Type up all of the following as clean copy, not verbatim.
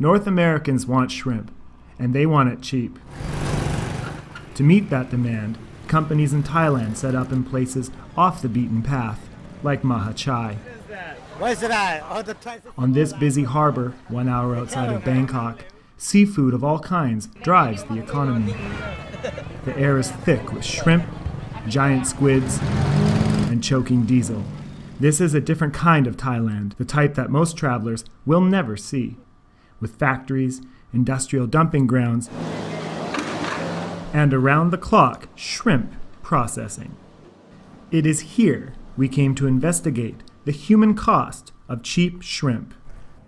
North Americans want shrimp, and they want it cheap. To meet that demand, companies in Thailand set up in places off the beaten path, like Maha Chai. On this busy harbor, 1 hour outside of Bangkok, seafood of all kinds drives the economy. The air is thick with shrimp, giant squids, and choking diesel. This is a different kind of Thailand, the type that most travelers will never see, with factories, industrial dumping grounds, and around-the-clock shrimp processing. It is here we came to investigate the human cost of cheap shrimp.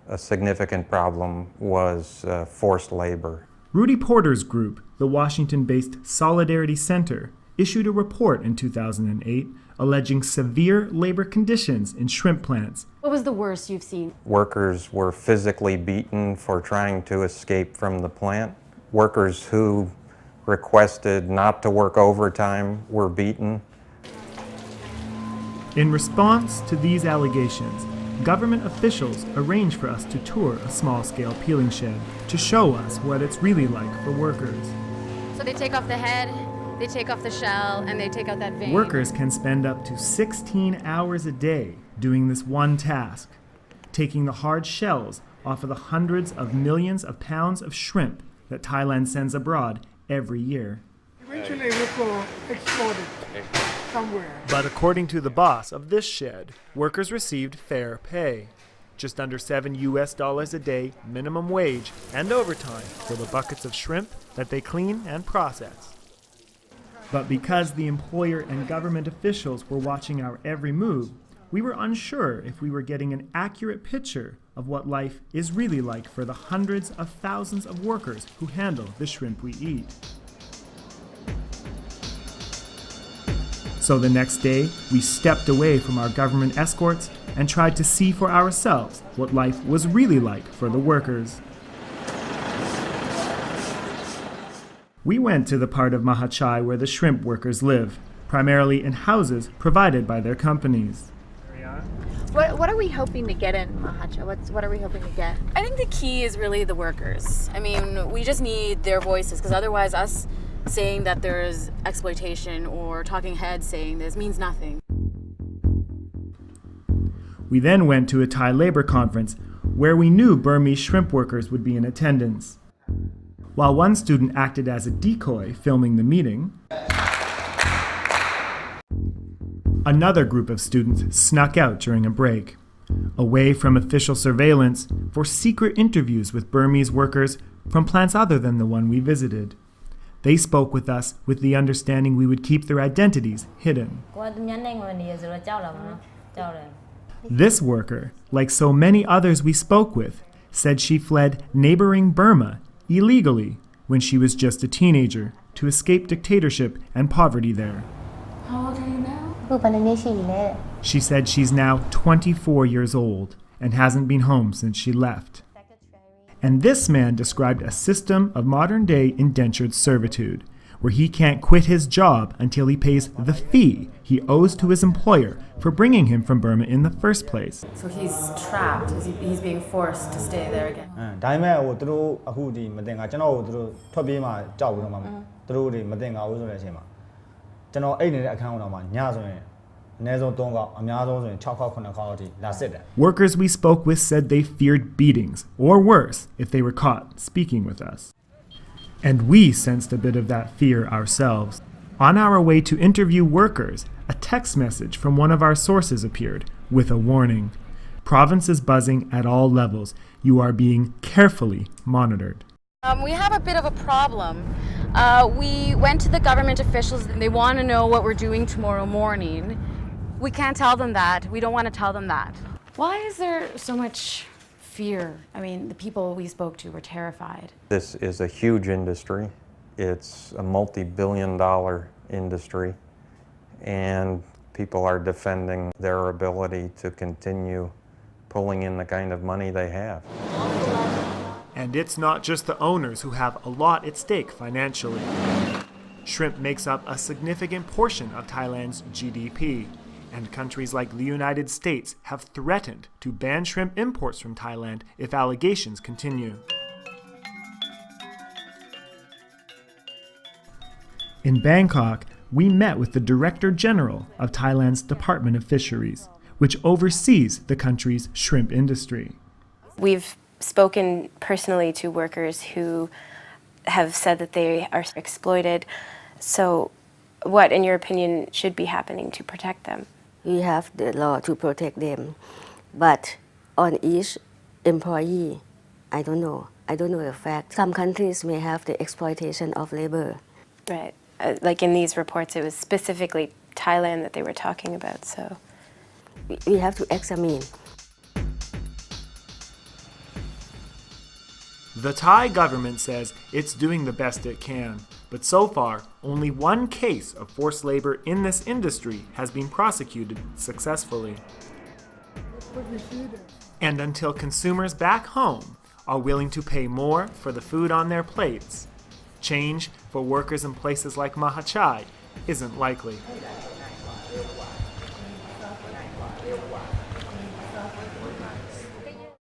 A significant problem was forced labor. Rudy Porter's group, the Washington-based Solidarity Center, issued a report in 2008 alleging severe labor conditions in shrimp plants. What was the worst you've seen? Workers were physically beaten for trying to escape from the plant. Workers who requested not to work overtime were beaten. In response to these allegations, government officials arranged for us to tour a small-scale peeling shed to show us what it's really like for workers. So they take off the head, they take off the shell, and they take out that vein. Workers can spend up to 16 hours a day doing this one task, taking the hard shells off of the hundreds of millions of pounds of shrimp that Thailand sends abroad every year. Eventually we will export it somewhere. But according to the boss of this shed, workers received fair pay. Just under $7 a day minimum wage and overtime for the buckets of shrimp that they clean and process. But because the employer and government officials were watching our every move, we were unsure if we were getting an accurate picture of what life is really like for the hundreds of thousands of workers who handle the shrimp we eat. So the next day, we stepped away from our government escorts and tried to see for ourselves what life was really like for the workers. We went to the part of Maha Chai where the shrimp workers live, primarily in houses provided by their companies. What are we hoping to get in Maha Chai? What are we hoping to get? I think the key is really the workers. I mean, we just need their voices, because otherwise us saying that there's exploitation or talking heads saying this means nothing. We then went to a Thai labor conference where we knew Burmese shrimp workers would be in attendance. While one student acted as a decoy filming the meeting, another group of students snuck out during a break, away from official surveillance for secret interviews with Burmese workers from plants other than the one we visited. They spoke with us with the understanding we would keep their identities hidden. This worker, like so many others we spoke with, said she fled neighboring Burma illegally when she was just a teenager to escape dictatorship and poverty there. How old are you now? She said she's now 24 years old and hasn't been home since she left. And this man described a system of modern-day indentured servitude, where he can't quit his job until he pays the fee he owes to his employer for bringing him from Burma in the first place. So he's trapped. He's being forced to stay there again. Workers we spoke with said they feared beatings, or worse, if they were caught speaking with us. And we sensed a bit of that fear ourselves. On our way to interview workers, a text message from one of our sources appeared with a warning. Province is buzzing at all levels. You are being carefully monitored. We have a bit of a problem. We went to the government officials and they want to know what we're doing tomorrow morning. We can't tell them that. We don't want to tell them that. Why is there so much fear? I mean, the people we spoke to were terrified. This is a huge industry. It's a multi-billion-dollar industry, and people are defending their ability to continue pulling in the kind of money they have. And it's not just the owners who have a lot at stake financially. Shrimp makes up a significant portion of Thailand's GDP, and countries like the United States have threatened to ban shrimp imports from Thailand if allegations continue. In Bangkok, we met with the Director General of Thailand's Department of Fisheries, which oversees the country's shrimp industry. We've spoken personally to workers who have said that they are exploited. So what, in your opinion, should be happening to protect them? We have the law to protect them, but on each employee, I don't know the fact. Some countries may have the exploitation of labor. Right. Like in these reports, it was specifically Thailand that they were talking about, so. We have to examine. The Thai government says it's doing the best it can, but so far, only one case of forced labor in this industry has been prosecuted successfully. And until consumers back home are willing to pay more for the food on their plates, change for workers in places like Mahachai isn't likely.